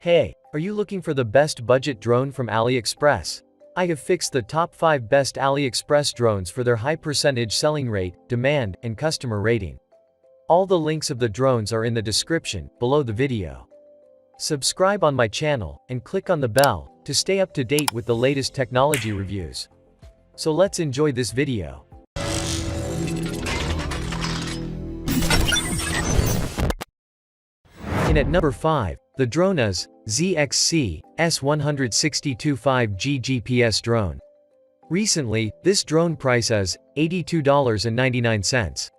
Hey, are you looking for the best budget drone from Aliexpress? I have fixed the top 5 best Aliexpress drones for their high percentage selling rate, demand, and customer rating. All the links of the drones are in the description, below the video. Subscribe on my channel, and click on the bell, to stay up to date with the latest technology reviews. So let's enjoy this video. And at number 5, the drone is ZXC S162.5G GPS drone. Recently, this drone price is $82.99.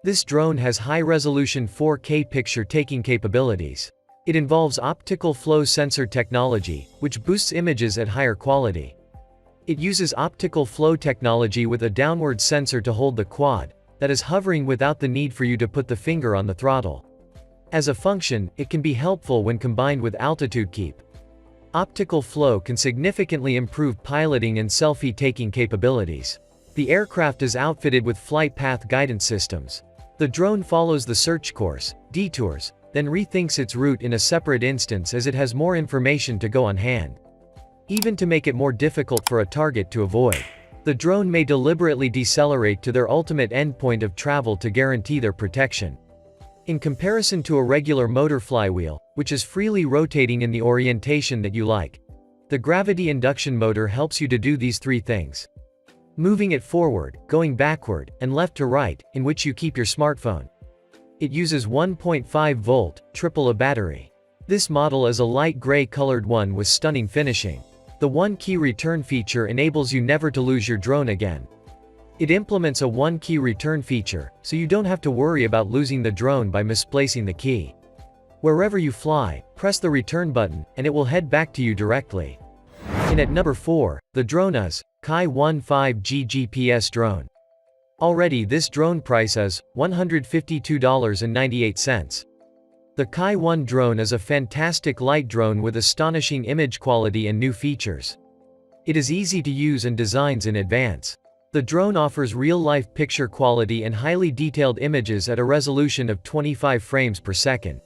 This drone has high-resolution 4K picture-taking capabilities. It involves optical flow sensor technology, which boosts images at higher quality. It uses optical flow technology with a downward sensor to hold the quad, that is hovering without the need for you to put the finger on the throttle. As a function, it can be helpful when combined with altitude keep. Optical flow can significantly improve piloting and selfie-taking capabilities. The aircraft is outfitted with flight path guidance systems. The drone follows the search course, detours, then rethinks its route in a separate instance as it has more information to go on hand. Even to make it more difficult for a target to avoid, the drone may deliberately decelerate to their ultimate endpoint of travel to guarantee their protection. In comparison to a regular motor flywheel, which is freely rotating in the orientation that you like, the gravity induction motor helps you to do these three things. Moving it forward, going backward, and left to right, in which you keep your smartphone. It uses 1.5-volt, AAA battery. This model is a light gray colored one with stunning finishing. The one-key return feature enables you never to lose your drone again. It implements a one-key return feature, so you don't have to worry about losing the drone by misplacing the key. Wherever you fly, press the return button, and it will head back to you directly. And at number 4, the drone is Tcci-5G GPS drone. Already this drone price is $152.98. The Tcci-1 drone is a fantastic light drone with astonishing image quality and new features. It is easy to use and designs in advance. The drone offers real-life picture quality and highly detailed images at a resolution of 25 frames per second.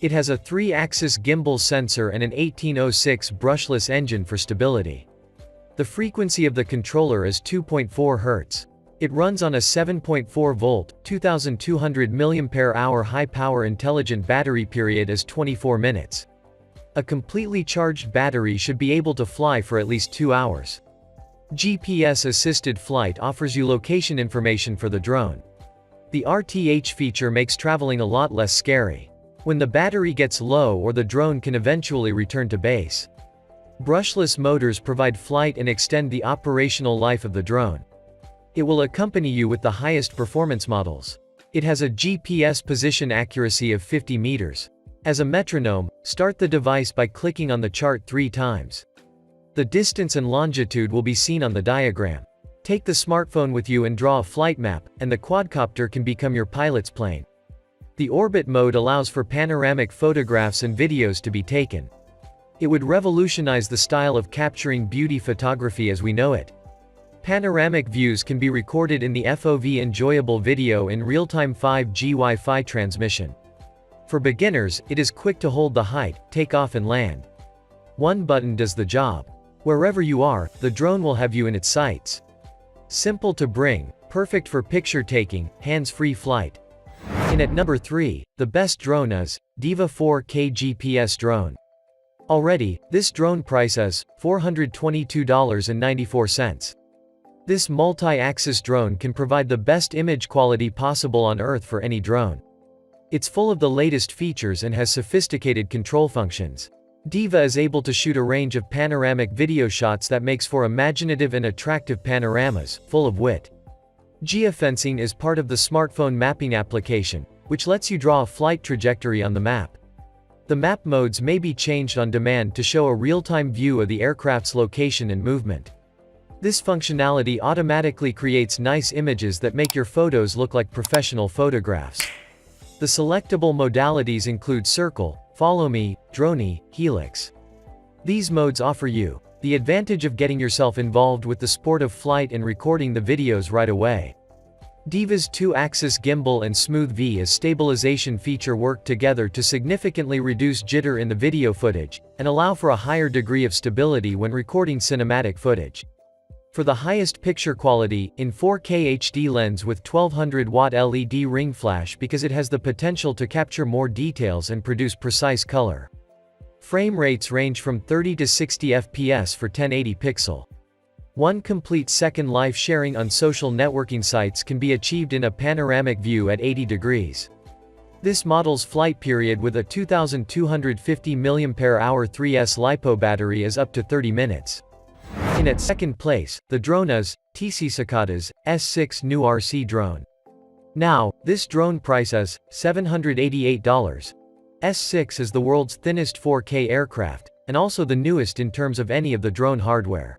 It has a 3-axis gimbal sensor and an 1806 brushless engine for stability. The frequency of the controller is 2.4 Hz. It runs on a 7.4-volt, 2200 mAh high-power intelligent battery. Period is 24 minutes. A completely charged battery should be able to fly for at least 2 hours. GPS-assisted flight offers you location information for the drone. The RTH feature makes traveling a lot less scary. When the battery gets low or the drone can eventually return to base. Brushless motors provide flight and extend the operational life of the drone. It will accompany you with the highest performance models. It has a GPS position accuracy of 50 meters. As a metronome, start the device by clicking on the chart 3 times. The distance and longitude will be seen on the diagram. Take the smartphone with you and draw a flight map, and the quadcopter can become your pilot's plane. The orbit mode allows for panoramic photographs and videos to be taken. It would revolutionize the style of capturing beauty photography as we know it. Panoramic views can be recorded in the FOV enjoyable video in real-time 5G Wi-Fi transmission. For beginners, it is quick to hold the height, take off and land. One button does the job. Wherever you are, the drone will have you in its sights. Simple to bring, perfect for picture-taking, hands-free flight. And at number 3, the best drone is Diva 4K GPS drone. Already, this drone price is $422.94. This multi-axis drone can provide the best image quality possible on Earth for any drone. It's full of the latest features and has sophisticated control functions. Diva is able to shoot a range of panoramic video shots that makes for imaginative and attractive panoramas, full of wit. Geofencing is part of the smartphone mapping application, which lets you draw a flight trajectory on the map. The map modes may be changed on demand to show a real-time view of the aircraft's location and movement. This functionality automatically creates nice images that make your photos look like professional photographs. The selectable modalities include circle, follow me, drone, helix. These modes offer you the advantage of getting yourself involved with the sport of flight and recording the videos right away. Diva's 2-axis gimbal and smooth V-as stabilization feature work together to significantly reduce jitter in the video footage, and allow for a higher degree of stability when recording cinematic footage. For the highest picture quality, in 4K HD lens with 1200-watt LED ring flash because it has the potential to capture more details and produce precise color. Frame rates range from 30 to 60 FPS for 1080 pixel. 1 complete second live sharing on social networking sites can be achieved in a panoramic view at 80 degrees. This model's flight period with a 2250 mAh 3S LiPo battery is up to 30 minutes. In at second place, the drone is Tccicadas S6 new RC drone. Now, this drone price is $788. S6 is the world's thinnest 4K aircraft, and also the newest in terms of any of the drone hardware.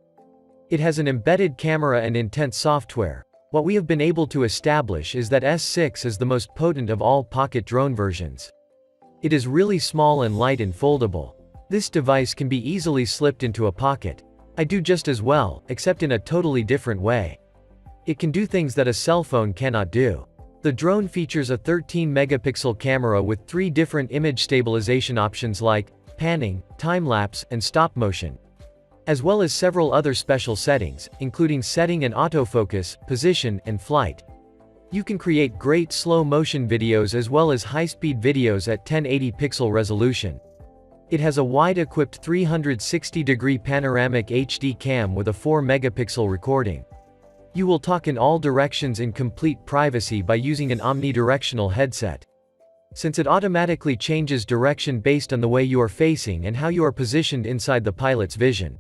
It has an embedded camera and intense software. What we have been able to establish is that S6 is the most potent of all pocket drone versions. It is really small and light and foldable. This device can be easily slipped into a pocket. I do just as well, except in a totally different way. It can do things that a cell phone cannot do. The drone features a 13-megapixel camera with 3 different image stabilization options like panning, time-lapse, and stop motion, as well as several other special settings, including setting and autofocus, position, and flight. You can create great slow-motion videos as well as high-speed videos at 1080 pixel resolution. It has a wide-equipped 360-degree panoramic HD cam with a 4-megapixel recording. You will talk in all directions in complete privacy by using an omnidirectional headset. Since it automatically changes direction based on the way you are facing and how you are positioned inside the pilot's vision,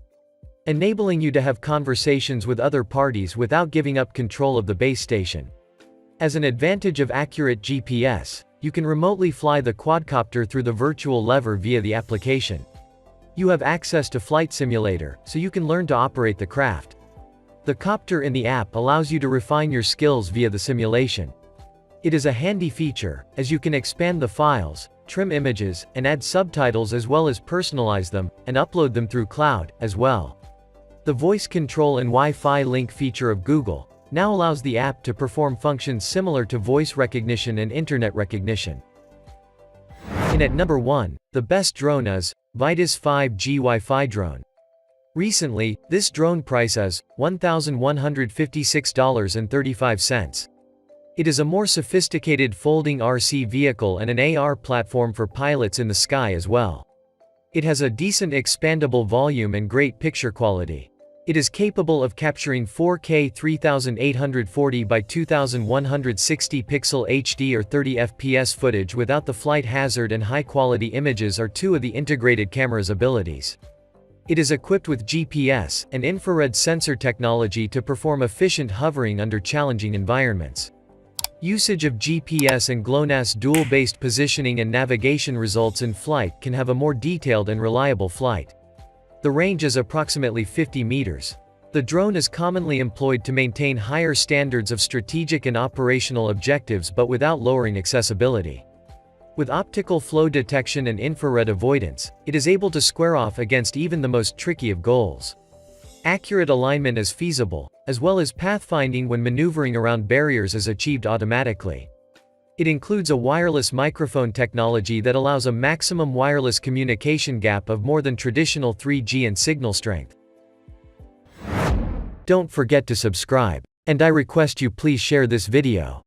enabling you to have conversations with other parties without giving up control of the base station. As an advantage of accurate GPS, you can remotely fly the quadcopter through the virtual lever via the application. You have access to Flight Simulator, so you can learn to operate the craft. The copter in the app allows you to refine your skills via the simulation. It is a handy feature, as you can expand the files, trim images, and add subtitles as well as personalize them, and upload them through cloud, as well. The voice control and Wi-Fi link feature of Google now allows the app to perform functions similar to voice recognition and internet recognition. And at number 1, the best drone is Vitus 5G Wi-Fi drone. Recently, this drone price is $1,156.35. It is a more sophisticated folding RC vehicle and an AR platform for pilots in the sky as well. It has a decent expandable volume and great picture quality. It is capable of capturing 4K 3840 by 2160 pixel HD or 30 FPS footage without the flight hazard, and high-quality images are 2 of the integrated camera's abilities. It is equipped with GPS and infrared sensor technology to perform efficient hovering under challenging environments. Usage of GPS and GLONASS dual-based positioning and navigation results in flight can have a more detailed and reliable flight. The range is approximately 50 meters. The drone is commonly employed to maintain higher standards of strategic and operational objectives but without lowering accessibility. With optical flow detection and infrared avoidance, it is able to square off against even the most tricky of goals. Accurate alignment is feasible, as well as pathfinding when maneuvering around barriers is achieved automatically. It includes a wireless microphone technology that allows a maximum wireless communication gap of more than traditional 3G and signal strength. Don't forget to subscribe, and I request you please share this video.